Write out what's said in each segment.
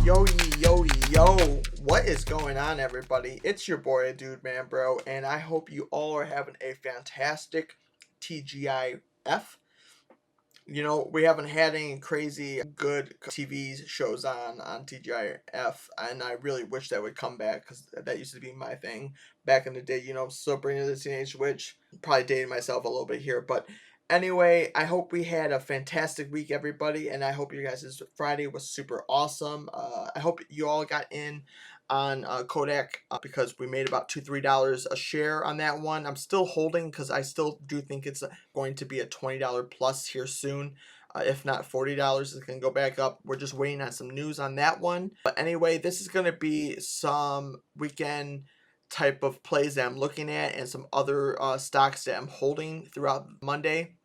Yo, what is going on, everybody? It's your boy, aDudemanbro, and I hope you all are having a fantastic TGIF. You know, we haven't had any crazy good TV shows on TGIF, and I really wish that would come back because that used to be my thing back in the day. You know, Sabrina the Teenage Witch. Probably dating myself a little bit here, but anyway, I hope we had a fantastic week, everybody, and I hope you guys' Friday was super awesome. I hope you all got in on Kodak because we made about $2-3 a share on that one. I'm still holding because I still do think it's going to be a $20 plus here soon. If not $40, it's going to go back up. We're just waiting on some news on that one. But anyway, this is going to be some weekend type of plays that I'm looking at and some other stocks that I'm holding throughout Monday.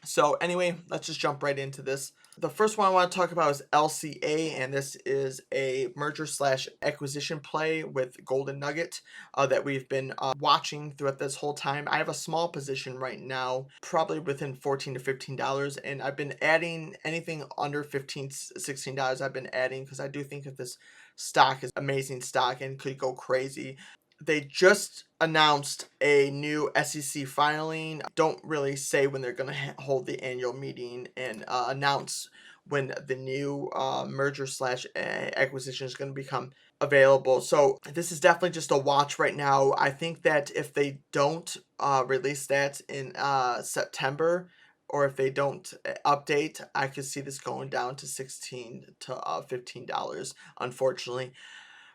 So anyway, let's just jump right into this. The first one I want to talk about is LCA, and this is a merger slash acquisition play with Golden Nugget that we've been watching throughout this whole time. I have a small position right now, probably within $14 to $15, and I've been adding anything under $15, $16 I've been adding because I do think that this stock is amazing stock and could go crazy. They just announced a new SEC filing. Don't really say when they're going to hold the annual meeting and announce when the new merger slash acquisition is going to become available. So this is definitely just a watch right now. I think that if they don't release that in September, or if they don't update, I could see this going down to $16 to $15, unfortunately.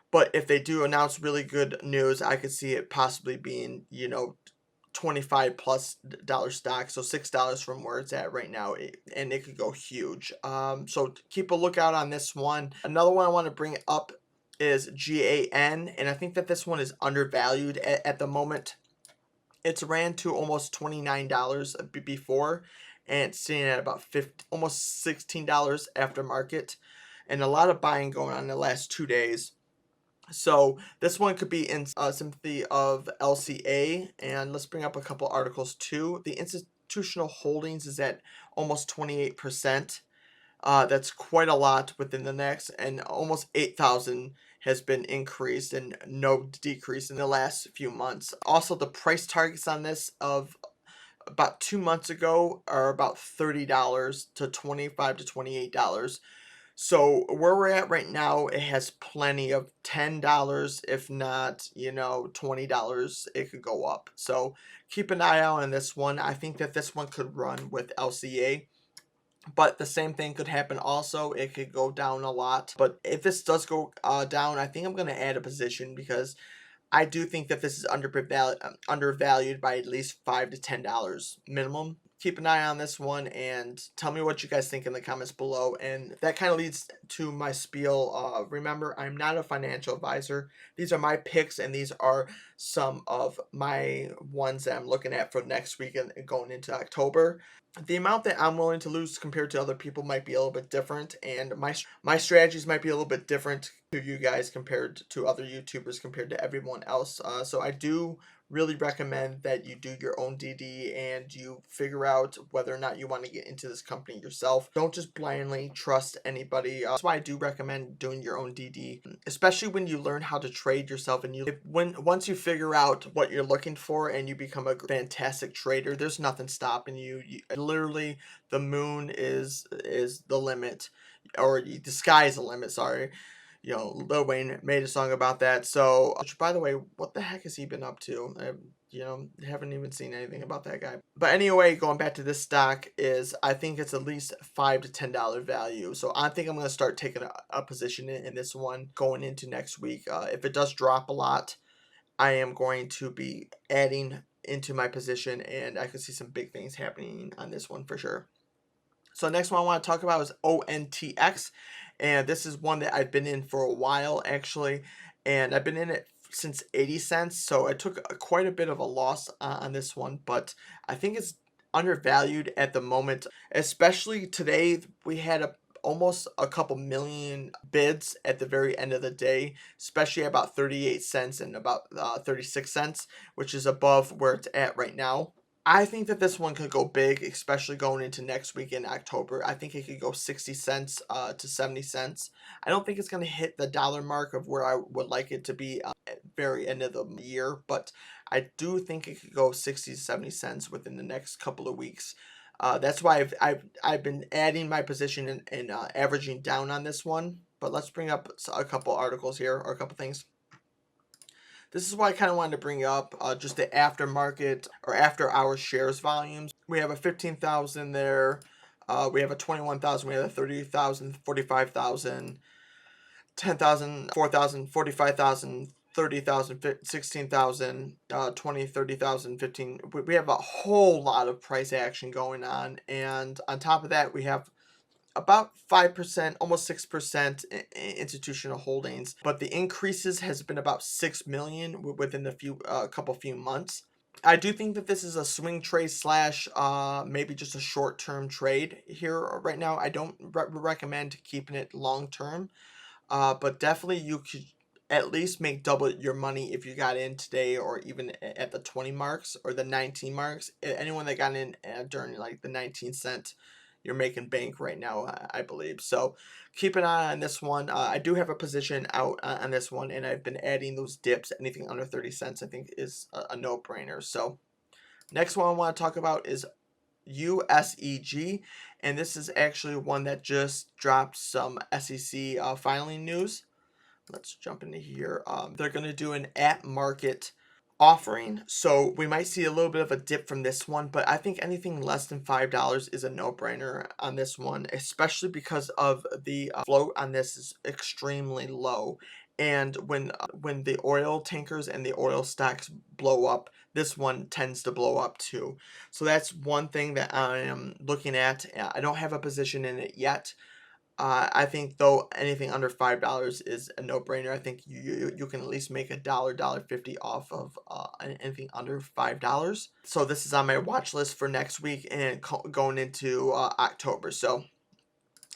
But if they do announce really good news, I could see it possibly being, you know, $25 plus stock, so $6 from where it's at right now, and it could go huge. So keep a lookout on this one. Another one I want to bring up is GAN, and I think that this one is undervalued at the moment. It's ran to almost $29 before, and it's sitting at about almost $16 after market, and a lot of buying going on in the last 2 days. So this one could be in sympathy of LCA, and let's bring up a couple articles too. The institutional holdings is at almost 28%. That's quite a lot within the next, and almost 8,000 has been increased and no decrease in the last few months. Also, the price targets on this of about 2 months ago are about $30 to $25 to $28. So where we're at right now, it has plenty of $10, if not, you know, $20. It could go up. So keep an eye out on this one. I think that this one could run with LCA. But the same thing could happen also. It could go down a lot. But if this does go down, I think I'm going to add a position because I do think that this is undervalued by at least $5 to $10 minimum. Keep an eye on this one and tell me what you guys think in the comments below. And that kind of leads to my spiel. Remember, I'm not a financial advisor. These are my picks, and these are some of my ones that I'm looking at for next week and going into October. The amount that I'm willing to lose compared to other people might be a little bit different, and my strategies might be a little bit different to you guys compared to other YouTubers, compared to everyone else. So I do really recommend that you do your own DD and you figure out whether or not you want to get into this company yourself. Don't just blindly trust anybody. That's why I do recommend doing your own DD, especially when you learn how to trade yourself, and once you figure out what you're looking for and you become a fantastic trader, there's nothing stopping you. Literally, the moon is the limit, or the sky is the limit, sorry. You know, Lil Wayne made a song about that. So, which, by the way, what the heck has he been up to? You know, haven't even seen anything about that guy. But anyway, going back to this stock, is I think it's at least $5 to $10 value. So I think I'm going to start taking a position in this one going into next week. If it does drop a lot, I am going to be adding into my position, and I could see some big things happening on this one for sure. So next one I want to talk about is ONTX, and this is one that I've been in for a while actually, and I've been in it since 80 cents, so I took quite a bit of a loss on this one, but I think it's undervalued at the moment, especially today. We had almost a couple million bids at the very end of the day, especially about 38 cents and about 36 cents, which is above where it's at right now. I think that this one could go big, especially going into next week in October. I think it could go 60 cents to 70 cents. I don't think it's going to hit the dollar mark of where I would like it to be at very end of the year, but I do think it could go 60 to 70 cents within the next couple of weeks. That's why I've been adding my position and averaging down on this one. But let's bring up a couple articles here, or a couple things. This is why I kind of wanted to bring up just the aftermarket or after hours shares volumes. We have a 15,000 there. We have a 21,000. We have a 30,000, 45,000, 10,000, 4,000, 45,000, 30,000, 16,000, 20, 30,000, 15. We have a whole lot of price action going on. And on top of that, we have about 5%, almost 6% institutional holdings, but the increases has been about 6 million within the few months. I do think that this is a swing trade slash maybe just a short-term trade here right now. I don't recommend keeping it long-term, but definitely you could at least make double your money if you got in today, or even at the 20 marks or the 19 marks. Anyone that got in during like the 19 cent, you're making bank right now, I believe. So keep an eye on this one. I do have a position out on this one, and I've been adding those dips. Anything under 30 cents I think is a no-brainer. So next one I want to talk about is USEG, and this is actually one that just dropped some SEC filing news. Let's jump into here. They're going to do an at-market offering, so we might see a little bit of a dip from this one, but I think anything less than $5 is a no-brainer on this one, especially because of the float on this is extremely low. And when the oil tankers and the oil stocks blow up, this one tends to blow up too. So that's one thing that I am looking at. I don't have a position in it yet. I think though anything under $5 is a no-brainer. I think you can at least make $1.50 off of anything under $5. So this is on my watch list for next week and going into October. So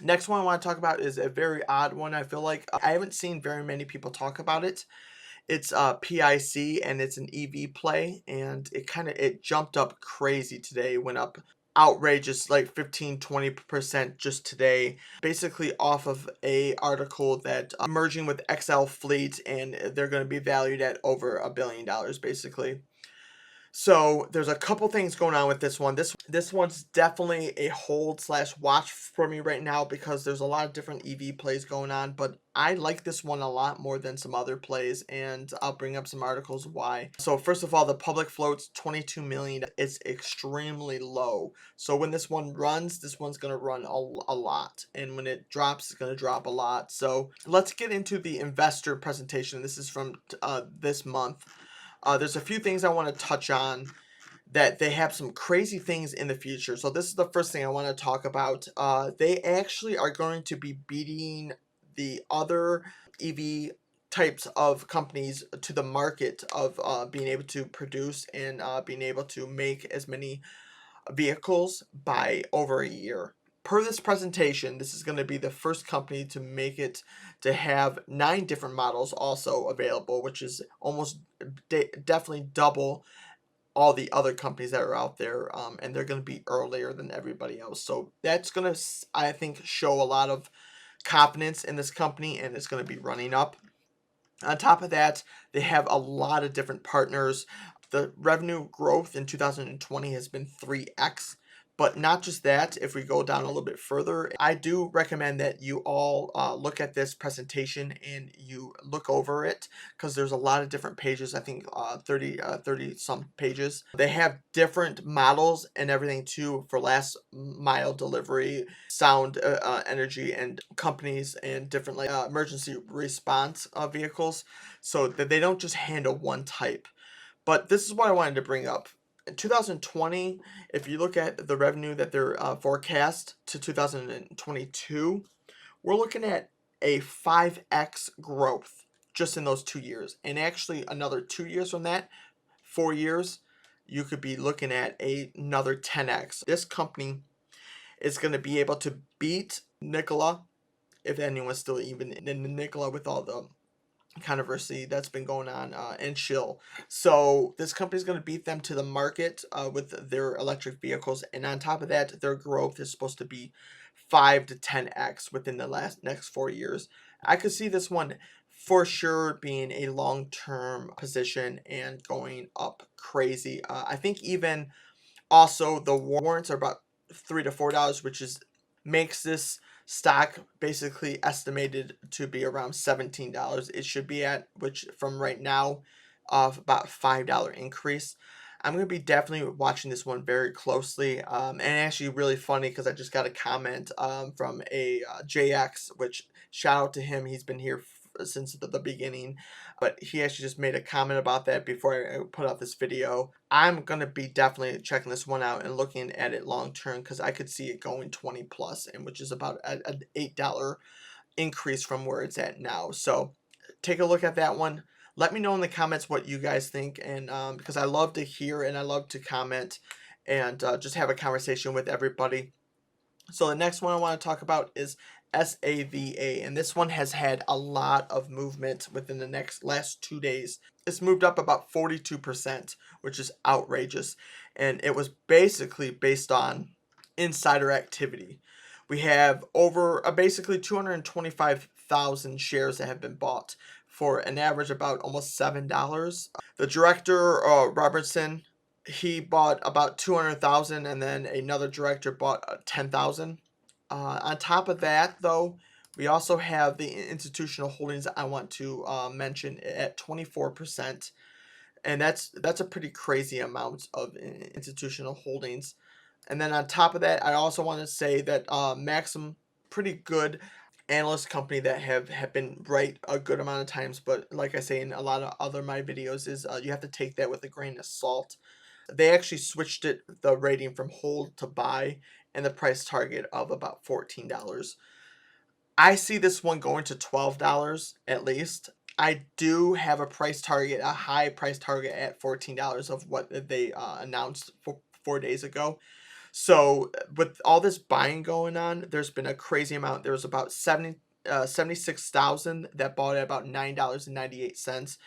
next one I want to talk about is a very odd one. I feel like I haven't seen very many people talk about it. It's PIC, and it's an EV play, and it jumped up crazy today. Went up outrageous, like 15-20% just today, basically off of a article that merging with XL Fleet, and they're going to be valued at over $1 billion basically. So there's a couple things going on with this one. This one's definitely a hold slash watch for me right now because there's a lot of different EV plays going on, but I like this one a lot more than some other plays, and I'll bring up some articles why. So first of all, the public float's 22 million. It's extremely low. So when this one runs, this one's going to run a lot, and when it drops, it's going to drop a lot. So let's get into the investor presentation. This is from this month. There's a few things I want to touch on that they have some crazy things in the future. So this is the first thing I want to talk about. They actually are going to be beating the other EV types of companies to the market of being able to produce and being able to make as many vehicles by over a year. Per this presentation, this is going to be the first company to make it to have 9 different models also available, which is almost definitely double all the other companies that are out there, and they're going to be earlier than everybody else. So that's going to, I think, show a lot of confidence in this company, and it's going to be running up. On top of that, they have a lot of different partners. The revenue growth in 2020 has been 3x. But not just that, if we go down a little bit further, I do recommend that you all look at this presentation and you look over it, because there's a lot of different pages. I think 30 some pages. They have different models and everything too for last mile delivery, sound energy, and companies, and different like emergency response vehicles, so that they don't just handle one type. But this is what I wanted to bring up. In 2020, if you look at the revenue that they're forecast to 2022, we're looking at a 5x growth just in those 2 years. And actually another 2 years from that, 4 years, you could be looking at another 10x. This company is going to be able to beat Nikola, if anyone's still even in Nikola with all the controversy that's been going on and chill. So this company is going to beat them to the market with their electric vehicles, and on top of that, their growth is supposed to be 5 to 10x within the next 4 years. I could see this one for sure being a long-term position and going up crazy. I think even also the warrants are about $3 to $4, which is makes this stock basically estimated to be around $17 it should be at, which from right now of about $5 increase. I'm going to be definitely watching this one very closely, and actually really funny because I just got a comment from a JX, which shout out to him. He's been here since the beginning, but he actually just made a comment about that before I put out this video. I'm going to be definitely checking this one out and looking at it long term because I could see it going 20 plus, and which is about an $8 increase from where it's at now. So take a look at that one. Let me know in the comments what you guys think, and because I love to hear and I love to comment and just have a conversation with everybody. So the next one I want to talk about is SAVA, and this one has had a lot of movement within the last 2 days. It's moved up about 42%, which is outrageous, and it was basically based on insider activity. We have over basically 225,000 shares that have been bought for an average about almost $7. The director, Robertson, he bought about 200,000, and then another director bought 10,000. On top of that, though, we also have the institutional holdings I want to mention at 24%, and that's a pretty crazy amount of institutional holdings. And then on top of that, I also want to say that Maxim, pretty good analyst company that have been right a good amount of times, but like I say in a lot of other my videos is you have to take that with a grain of salt. They actually switched the rating from hold to buy, and the price target of about $14. I see this one going to $12 at least. I do have a price target, a high price target at $14 of what they announced 4 days ago. So with all this buying going on, there's been a crazy amount. There was about 76,000 that bought at about $9.98.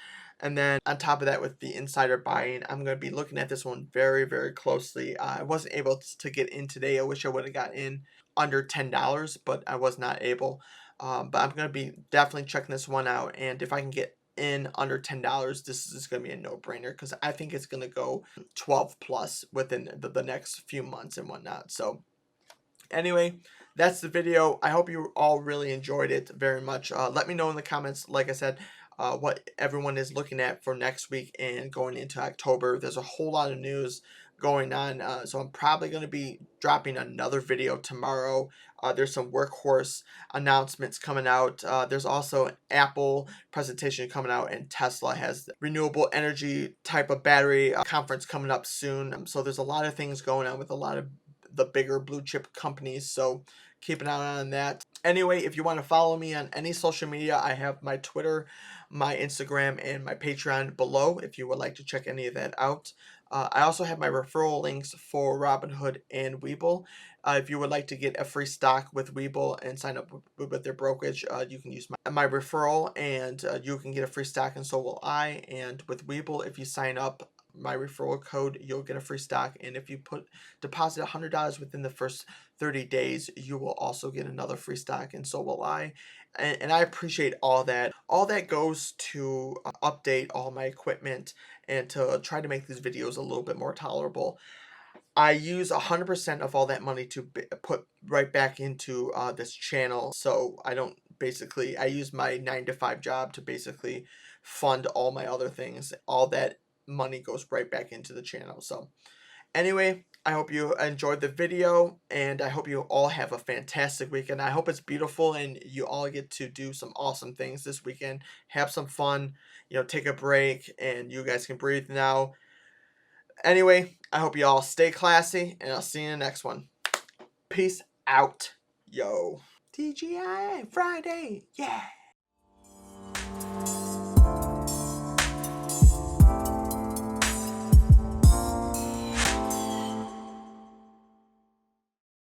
And then on top of that, with the insider buying, I'm going to be looking at this one very, very closely. I wasn't able to get in today. I wish I would have got in under $10, but I was not able. But I'm going to be definitely checking this one out. And if I can get in under $10, this is going to be a no-brainer because I think it's going to go 12 plus within the next few months and whatnot. So anyway, that's the video. I hope you all really enjoyed it very much. Let me know in the comments, like I said, what everyone is looking at for next week and going into October. There's a whole lot of news going on, so I'm probably going to be dropping another video tomorrow. There's some workhorse announcements coming out. There's also an Apple presentation coming out, and Tesla has the renewable energy type of battery conference coming up soon. So there's a lot of things going on with a lot of the bigger blue chip companies, so keep an eye on that. Anyway, if you want to follow me on any social media, I have my Twitter, my Instagram, and my Patreon below if you would like to check any of that out. I also have my referral links for Robinhood and Webull. If you would like to get a free stock with Webull and sign up with their brokerage, you can use my referral, and you can get a free stock, and so will I. And with Webull, if you sign up my referral code, you'll get a free stock, and if you deposit $100 within the first 30 days, you will also get another free stock, and so will I. And I appreciate all that. All that goes to update all my equipment and to try to make these videos a little bit more tolerable. I use 100% of all that money to put right back into this channel, so I don't basically, I use my 9 to 5 job to basically fund all my other things. All that money goes right back into the channel. So anyway, I hope you enjoyed the video, and I hope you all have a fantastic weekend. I hope it's beautiful and you all get to do some awesome things this weekend. Have some fun, take a break, and you guys can breathe now. Anyway, I hope you all stay classy, and I'll see you in the next one. Peace out, yo. TGI Friday, yeah.